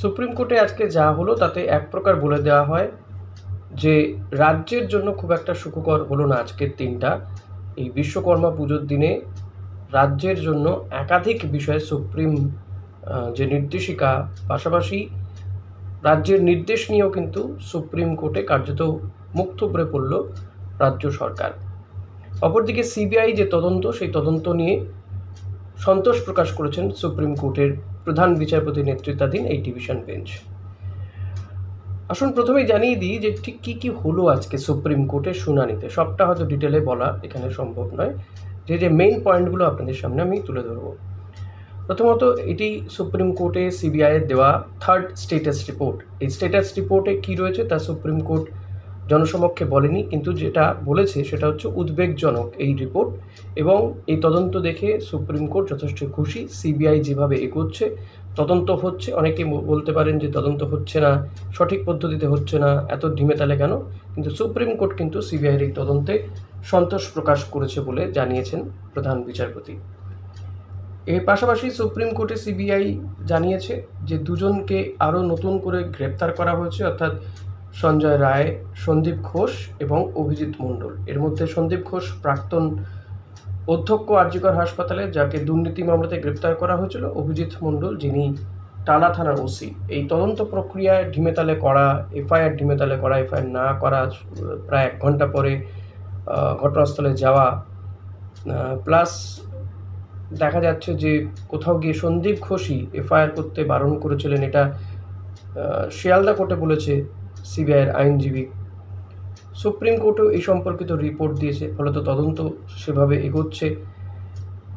Supreme কোর্টে আজকে যা হলো তাতে এক প্রকার বলে দেওয়া হয় যে রাজ্যের জন্য খুব একটা সুখকর হলো না আজকের দিনটা। এই বিশ্বকর্মা পুজোর দিনে রাজ্যের জন্য একাধিক বিষয়ে সুপ্রিম যে নির্দেশিকা, পাশাপাশি রাজ্যের নির্দেশ নিয়েও কিন্তু সুপ্রিম কোর্টে কার্যত মুখ থুবড়ে পড়ল রাজ্য সরকার। অপরদিকে সিবিআই যে তদন্ত, সেই তদন্ত নিয়ে সন্তোষ প্রকাশ করেছেন সুপ্রিম কোর্টের প্রধান বিচারপতি নেতৃত্বাধীন এই ডিভিশন বেঞ্চ। আসুন প্রথমেই জানিয়ে দিই যে ঠিক কী কী হলো আজকে সুপ্রিম কোর্টের শুনানিতে। সবটা হয়তো ডিটেলে বলা এখানে সম্ভব নয়, যে মেইন পয়েন্টগুলো আপনাদের সামনে আমি তুলে ধরব। প্রথমত, এটি সুপ্রিম কোর্টে সিবিআইয়ের দেওয়া থার্ড স্ট্যাটাস রিপোর্ট। এই স্ট্যাটাস রিপোর্টে কী রয়েছে তা সুপ্রিম কোর্ট জনসমক্ষে বলেনি, কিন্তু যেটা বলেছে সেটা হচ্ছে উদ্বেগজনক এই রিপোর্ট, এবং এই তদন্ত দেখে সুপ্রিম কোর্ট যথেষ্ট খুশি। সিবিআই যেভাবে এগোচ্ছে, তদন্ত হচ্ছে, অনেকে বলতে পারেন যে তদন্ত হচ্ছে না, সঠিক পদ্ধতিতে হচ্ছে না, এত ঢিমেতালে কেন, কিন্তু সুপ্রিম কোর্ট কিন্তু সিবিআইয়ের এই তদন্তে সন্তোষ প্রকাশ করেছে বলে জানিয়েছেন প্রধান বিচারপতি। এর পাশাপাশি সুপ্রিম কোর্টে সিবিআই জানিয়েছে যে দুজনকে আরও নতুন করে গ্রেপ্তার করা হয়েছে, অর্থাৎ সঞ্জয় রায়, সন্দীপ ঘোষ এবং অভিজিৎ মণ্ডল। এর মধ্যে সন্দীপ ঘোষ প্রাক্তন অধ্যক্ষ আর.জি.কর হাসপাতালে, যাকে দুর্নীতি মামলাতে গ্রেপ্তার করা হয়েছিল। অভিজিৎ মণ্ডল, যিনি টালা থানার ওসি। এই তদন্ত প্রক্রিয়ায় ঢিমেতালে করা, এফআইআর ঢিমেতালে করা, এফআইআর না করা, প্রায় 1 ঘন্টা পরে ঘটনাস্থলে যাওয়া, প্লাস দেখা যাচ্ছে যে কোথাও গিয়ে সন্দীপ ঘোষই এফআইআর করতে বারণ করেছিলেন, এটা শিয়ালদা কোর্টে বলেছে সিবিআইয়ের আইনজীবী। সুপ্রিম কোর্টও এই সম্পর্কিত রিপোর্ট দিয়েছে, ফলত তদন্ত সেভাবে এগোচ্ছে,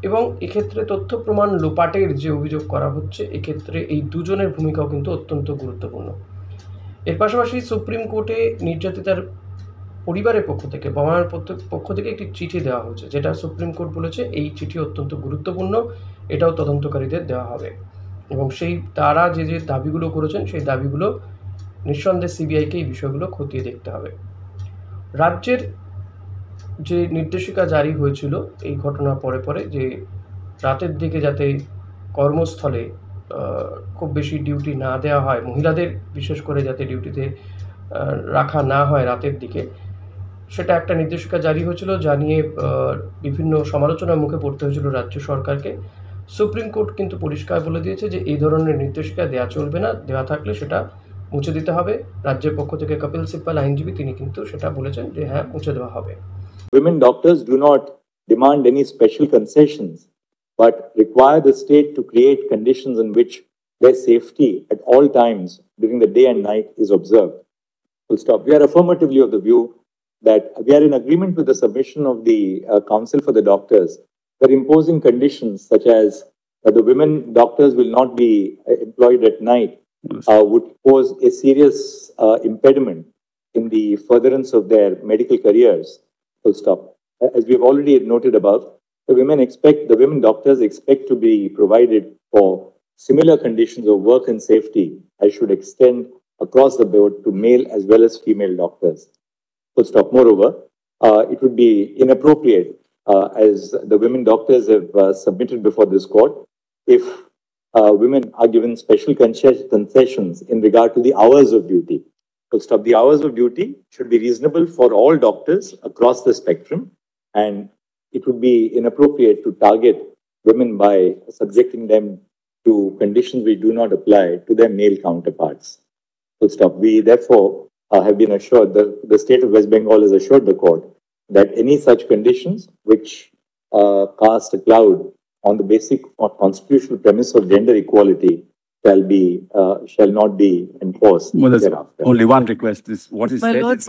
এবং এক্ষেত্রে তথ্য প্রমাণ লোপাটের যে অভিযোগ করা হচ্ছে, এক্ষেত্রে এই দুজনের ভূমিকাও কিন্তু অত্যন্ত গুরুত্বপূর্ণ। এর পাশাপাশি সুপ্রিম কোর্টে নির্যাতিতার পরিবারের পক্ষ থেকে, বাবা মায়ের পক্ষ থেকে একটি চিঠি দেওয়া হয়েছে, যেটা সুপ্রিম কোর্ট বলেছে এই চিঠি অত্যন্ত গুরুত্বপূর্ণ, এটাও তদন্তকারীদের দেওয়া হবে, এবং তারা যে দাবিগুলো করেছেন সেই দাবিগুলো নিঃসন্দেহে সিবিআইকে এই বিষয়গুলো খতিয়ে দেখতে হবে। রাজ্যের যে নির্দেশিকা জারি হয়েছিল এই ঘটনার পরে যে রাতের দিকে যাতে কর্মস্থলে খুব বেশি ডিউটি না দেওয়া হয়, মহিলাদের বিশেষ করে যাতে ডিউটিতে রাখা না হয় রাতের দিকে, সেটা একটা নির্দেশিকা জারি হয়েছিল, যা নিয়ে বিভিন্ন সমালোচনার মুখে পড়তে হয়েছিল রাজ্য সরকারকে। সুপ্রিম কোর্ট কিন্তু পরিষ্কার বলে দিয়েছে যে এই ধরনের নির্দেশিকা দেওয়া চলবে না, দেওয়া থাকলে সেটা মুছে দিতে হবে। রাজ্যের পক্ষ থেকে কপিল সিব্বাল আইনজীবী, তিনি কিন্তু সেটা বলেছেন যে হ্যাঁ, মুছে দেওয়া হবে। Women doctors do not demand any special concessions, but require the state to create conditions in which their safety at all times during the day and night is observed. Full stop. We are affirmatively of the view that we are in agreement with the submission of the Council for the Doctors that imposing conditions such as the women doctors will not be employed at night would pose a serious impediment in the furtherance of their medical careers. Full stop. As we have already noted above, the women doctors expect to be provided for similar conditions of work and safety as should extend across the board to male as well as female doctors. Full stop. Moreover, it would be inappropriate, as the women doctors have submitted before this court, if women are given special concessions in regard to the hours of duty. Full stop. The hours of duty should be reasonable for all doctors across the spectrum, and it would be inappropriate to target women by subjecting them to conditions which do not apply to their male counterparts. Full stop. We therefore have been assured, the state of West Bengal has assured the court that any such conditions which cast a cloud on the basic constitutional premise of gender equality shall not be enforced. Well, there's only one request. What is said is,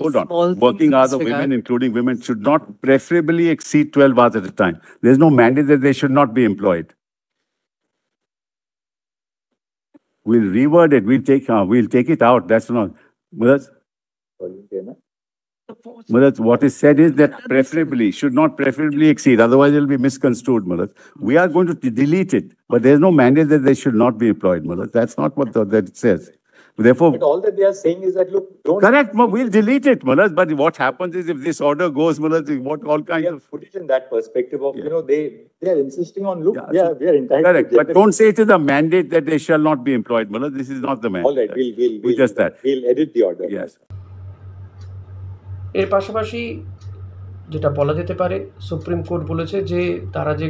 hold on. Working hours of women, including women, should not preferably exceed 12 hours at a time. There's no mandate that they should not be employed. We'll reword it. We'll take it out. That's not. Madad, what is said is that preferably, should not preferably exceed, otherwise it will be misconstrued, Madad. We are going to delete it, but there's no mandate that they should not be employed, Madad. That's not what that it says. Therefore, But all that they are saying is that, look, don't. correct, we'll delete it, Manoj. But what happens is if this order goes, Manoj, what all We kinds have of. put it in that perspective of, Yeah. they are insisting on, look, Yeah, we are entitled. Correct, to but don't say it is a mandate that they shall not be employed, Manoj. This is not the mandate. All right, We'll just that. we'll edit the order. Yes. এর পাশাপাশি যেটা বলা যেতে পারে, supreme court বলেছে যে তারা যে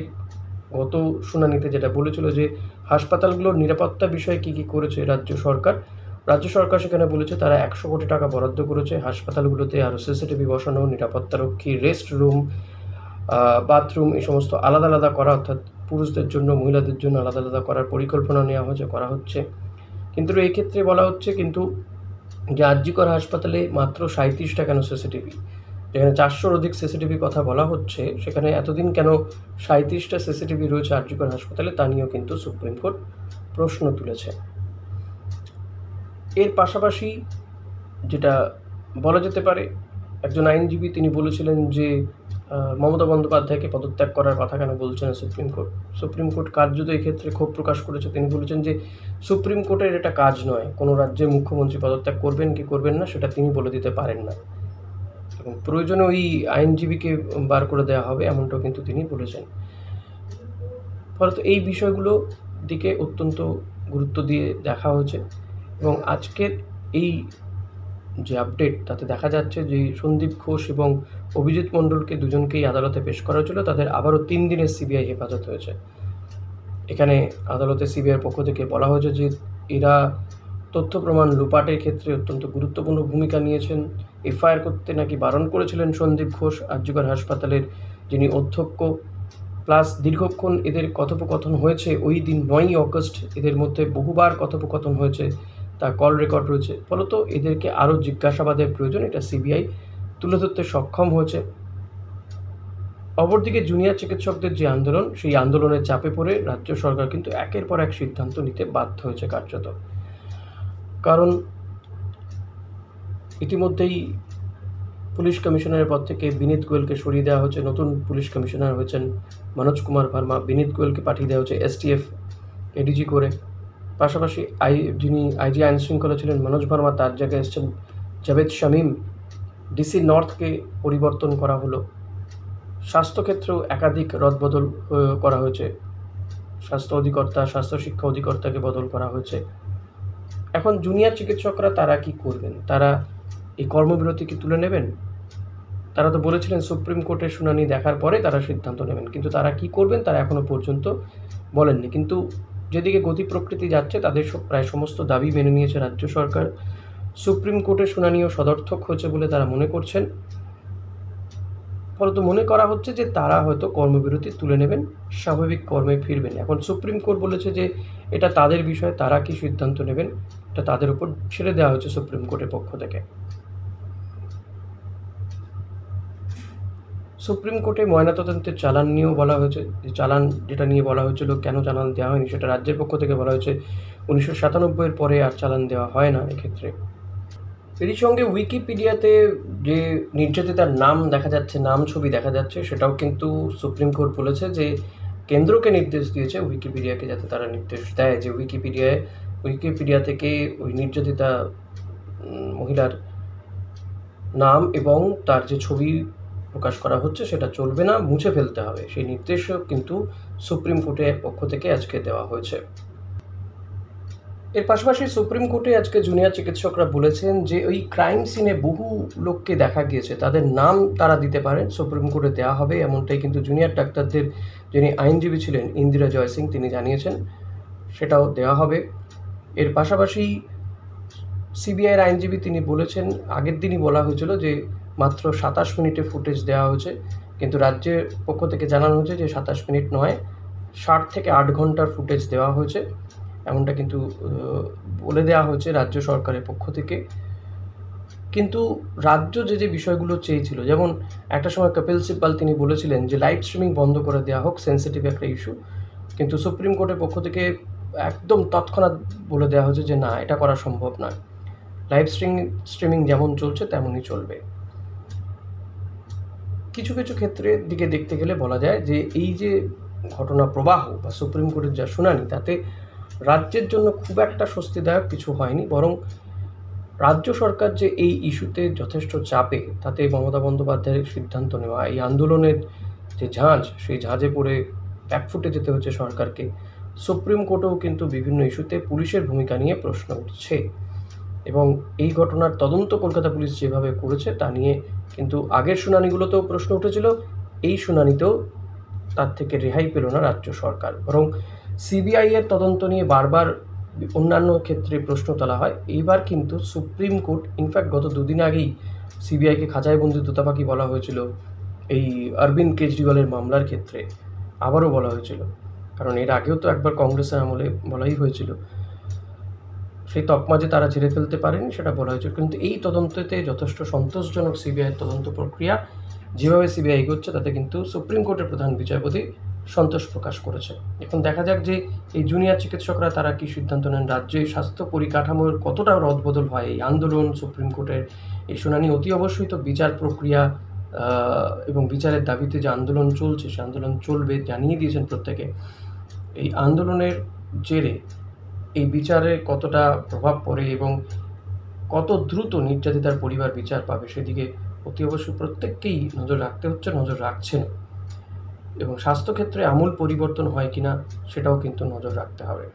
গত শুনানিতে যেটা বলেছিল যে হাসপাতালগুলোর নিরাপত্তা বিষয়ে কী কী করেছে রাজ্য সরকার সেখানে বলেছে তারা 100 কোটি টাকা বরাদ্দ করেছে হাসপাতালগুলোতে আরও সিসিটিভি বসানো, নিরাপত্তারক্ষী, রেস্ট রুম, বাথরুম এই সমস্ত আলাদা আলাদা করা, অর্থাৎ পুরুষদের জন্য মহিলাদের জন্য আলাদা আলাদা করার পরিকল্পনা নেওয়া করা হচ্ছে। কিন্তু এই ক্ষেত্রে বলা হচ্ছে কিন্তু যে আরজিকর হাসপাতালে মাত্র 37টা কেন সিসিটিভি, যেখানে 400-র অধিক সিসিটিভি কথা বলা হচ্ছে, সেখানে এতদিন কেন 37টা সিসিটিভি রয়েছে আরজিকর হাসপাতালে, তা নিয়েও কিন্তু সুপ্রিম কোর্ট প্রশ্ন তুলেছে। এর পাশাপাশি যেটা বলা যেতে পারে, একজন আইনজীবী তিনি বলেছিলেন যে মমতা বন্দ্যোপাধ্যায়কে পদত্যাগ করার কথা কেন বলছে না সুপ্রিম কোর্ট কার্যত এক্ষেত্রে ক্ষোভ প্রকাশ করেছে। তিনি বলেছেন যে সুপ্রিম কোর্টের এটা কাজ নয়, কোনো রাজ্যের মুখ্যমন্ত্রী পদত্যাগ করবেন কি করবেন না সেটা তিনি বলে দিতে পারেন না, এবং প্রয়োজনে ওই আইনজীবীকে বার করে দেওয়া হবে, এমনটাও কিন্তু তিনি বলেছেন। ফলত এই বিষয়গুলো দিকে অত্যন্ত গুরুত্ব দিয়ে দেখা হয়েছে, এবং আজকের এই যে আপডেট তাতে দেখা যাচ্ছে যে সন্দীপ ঘোষ এবং অভিজিৎ মণ্ডলকে দুজনকেই আদালতে পেশ করা হয়েছিল, তাদের আবারও 3 দিনের সিবিআই হেফাজত হয়েছে। এখানে আদালতে সিবিআইয়ের পক্ষ থেকে বলা হয়েছে যে এরা তথ্য প্রমাণ লোপাটের ক্ষেত্রে অত্যন্ত গুরুত্বপূর্ণ ভূমিকা নিয়েছেন। এফআইআর করতে নাকি বারণ করেছিলেন সন্দীপ ঘোষ, আরজিকর হাসপাতালের যিনি অধ্যক্ষ, প্লাস দীর্ঘক্ষণ এদের কথোপকথন হয়েছে। ওই দিন 9ই অগস্ট এদের মধ্যে বহুবার কথোপকথন হয়েছে, তা কল রেকর্ড রয়েছে। ফলত এদেরকে আরও জিজ্ঞাসাবাদের প্রয়োজন, এটা সিবিআই তুলে ধরতে সক্ষম হয়েছে। অপরদিকে জুনিয়র চিকিৎসকদের যে আন্দোলন, সেই আন্দোলনের চাপে পড়ে রাজ্য সরকার কিন্তু একের পর এক সিদ্ধান্ত নিতে বাধ্য হয়েছে কার্যত। কারণ ইতিমধ্যেই পুলিশ কমিশনারের পদ থেকে বিনীত গোয়েলকে সরিয়ে দেওয়া হয়েছে, নতুন পুলিশ কমিশনার হয়েছেন মনোজ কুমার ভার্মা। বিনীত গোয়েলকে পাঠিয়ে দেওয়া হয়েছে এসটিএফ এডিজি করে। পাশাপাশি যিনি আইজি আইন শৃঙ্খলা ছিলেন মনোজ ভার্মা, তার জায়গায় এসছেন জাভেদ শামীম। ডিসি নর্থকে পরিবর্তন করা হলো। স্বাস্থ্যক্ষেত্রেও একাধিক রদবদল করা হয়েছে, স্বাস্থ্য অধিকর্তা, স্বাস্থ্য শিক্ষা অধিকর্তাকে বদল করা হয়েছে। এখন জুনিয়র চিকিৎসকরা তারা কি করবেন? তারা এই কর্মবিরতি কি তুলে নেবেন? তারা তো বলেছিলেন সুপ্রিম কোর্টের শুনানি দেখার পরে তারা সিদ্ধান্ত নেবেন, কিন্তু তারা কি করবেন তারা এখনও পর্যন্ত বলেননি। কিন্তু যেদিকে গতি প্রকৃতি যাচ্ছে, তাদের প্রায় সমস্ত দাবি মেনে নিয়েছে রাজ্য সরকার। সুপ্রিম কোর্টের শুনানিও সদর্থক হয়েছে বলে তারা মনে করছেন। ফলত মনে করা হচ্ছে যে তারা হয়তো কর্মবিরতি তুলে নেবেন, স্বাভাবিক কর্মে ফিরবেন। এখন সুপ্রিম কোর্ট বলেছে যে এটা তাদের বিষয়, তারা কি সিদ্ধান্ত নেবেন এটা তাদের উপর ছেড়ে দেওয়া হয়েছে সুপ্রিম কোর্টের পক্ষ থেকে। সুপ্রিম কোর্টে ময়নাতদন্তের চালান নিয়েও বলা হয়েছে, যে চালান যেটা নিয়ে বলা হয়েছিল কেন চালান দেওয়া হয়নি, সেটা রাজ্যের পক্ষ থেকে বলা হয়েছে 1997-এর পরে আর চালান দেওয়া হয় না এক্ষেত্রে। এরই সঙ্গে উইকিপিডিয়াতে যে নির্যাতিতার নাম দেখা যাচ্ছে, নাম ছবি দেখা যাচ্ছে, সেটাও কিন্তু সুপ্রিম কোর্ট বলেছে যে কেন্দ্রকে নির্দেশ দিয়েছে উইকিপিডিয়াকে, যাতে তারা নির্দেশ দেয় যে উইকিপিডিয়া থেকে ওই নির্যাতিতা মহিলার নাম এবং তার যে ছবি প্রকাশ করা হচ্ছে সেটা চলবে না, মুছে ফেলতে হবে। সেই নির্দেশও কিন্তু সুপ্রিম কোর্টের পক্ষ থেকে আজকে দেওয়া হয়েছে। এর পাশাপাশি সুপ্রিম কোর্টে আজকে জুনিয়র চিকিৎসকরা বলেছেন যে ওই ক্রাইম সিনে বহু লোককে দেখা গিয়েছে, তাদের নাম তারা দিতে পারেন, সুপ্রিম কোর্টে দেওয়া হবে, এমনটাই কিন্তু জুনিয়র ডাক্তারদের যিনি আইনজীবী ছিলেন ইন্দিরা জয় সিং তিনি জানিয়েছেন, সেটাও দেওয়া হবে। এর পাশাপাশি সিবিআইয়ের আইনজীবী তিনি বলেছেন, আগের দিনই বলা হয়েছিল যে মাত্র 27 মিনিটে ফুটেজ দেওয়া হয়েছে, কিন্তু রাজ্যের পক্ষ থেকে জানানো হয়েছে যে 27 মিনিট নয়, 7 থেকে 8 ঘন্টার ফুটেজ দেওয়া হয়েছে, এমনটা কিন্তু বলে দেওয়া হয়েছে রাজ্য সরকারের পক্ষ থেকে। কিন্তু রাজ্য যে বিষয়গুলো চেয়েছিল, যেমন একটা সময় কপিল সিব্বাল তিনি বলেছিলেন যে লাইভ স্ট্রিমিং বন্ধ করে দেওয়া হোক, সেন্সিটিভ একটা ইস্যু, কিন্তু সুপ্রিম কোর্টের পক্ষ থেকে একদম তৎক্ষণাৎ বলে দেওয়া হয়েছে যে না, এটা করা সম্ভব নয়, লাইভ স্ট্রিমিং যেমন চলছে তেমনই চলবে। কিছু কিছু ক্ষেত্রে দিকে দেখতে গেলে বলা যায় যে এই যে ঘটনা প্রবাহ বা সুপ্রিম কোর্টের যা শুনানি, তাতে রাজ্যের জন্য খুব একটা স্বস্তিদায়ক কিছু হয়নি, বরং রাজ্য সরকার যে এই ইস্যুতে যথেষ্ট চাপে, তাতে মমতা বন্দ্যোপাধ্যায়ের সিদ্ধান্ত নেওয়া, এই আন্দোলনের যে ঝাঁজ, সেই ঝাঁজে পড়ে ব্যাকফুটে যেতে হচ্ছে সরকারকে। সুপ্রিম কোর্টেও কিন্তু বিভিন্ন ইস্যুতে পুলিশের ভূমিকা নিয়ে প্রশ্ন উঠছে, এবং এই ঘটনার তদন্ত কলকাতা পুলিশ যেভাবে করেছে তা নিয়ে কিন্তু আগের শুনানিগুলোতেও প্রশ্ন উঠেছিল, এই শুনানিতেও তার থেকে রেহাই পেল না রাজ্য সরকার। বরং সিবিআই এর তদন্ত নিয়ে বারবার অন্যান্য ক্ষেত্রে প্রশ্ন তোলা হয়, এইবার কিন্তু সুপ্রিম কোর্ট, ইনফ্যাক্ট গত দুদিন আগেই সিবিআইকে খাঁচায় বন্দি তোতাপাখি বলা হয়েছিল এই অরবিন্দ কেজরিওয়ালের মামলার ক্ষেত্রে, আবারও বলা হয়েছিল, কারণ এর আগেও তো একবার কংগ্রেসের আমলে বলাই হয়েছিল, সেই তকমা যে তারা ঝেড়ে ফেলতে পারেনি সেটা বলা হয়েছিল। কিন্তু এই তদন্ততে যথেষ্ট সন্তোষজনক সিবিআইয়ের তদন্ত প্রক্রিয়া, যেভাবে সিবিআই এগোচ্ছে তাতে কিন্তু সুপ্রিম কোর্টের প্রধান বিচারপতি সন্তোষ প্রকাশ করেছে। এখন দেখা যাক যে এই জুনিয়র চিকিৎসকরা তারা কি সিদ্ধান্ত নেন, রাজ্যে স্বাস্থ্য পরিকাঠামোর কতটা রদবদল হয় এই আন্দোলন, সুপ্রিম কোর্টের এই শুনানি। অতি অবশ্যই তো বিচার প্রক্রিয়া এবং বিচারের দাবিতে যে আন্দোলন চলছে, সে আন্দোলন চলবে, জানিয়ে দিয়েছেন প্রত্যেকে। এই আন্দোলনের জেরে এই বিচারে কতটা প্রভাব পড়ে এবং কত দ্রুত নির্যাতিতার পরিবার বিচার পাবে, সেদিকে অতি অবশ্যই প্রত্যেককেই নজর রাখতে হচ্ছে, নজর রাখছেন, এবং স্বাস্থ্যক্ষেত্রে আমূল পরিবর্তন হয় কিনা সেটাও কিন্তু নজর রাখতে হবে।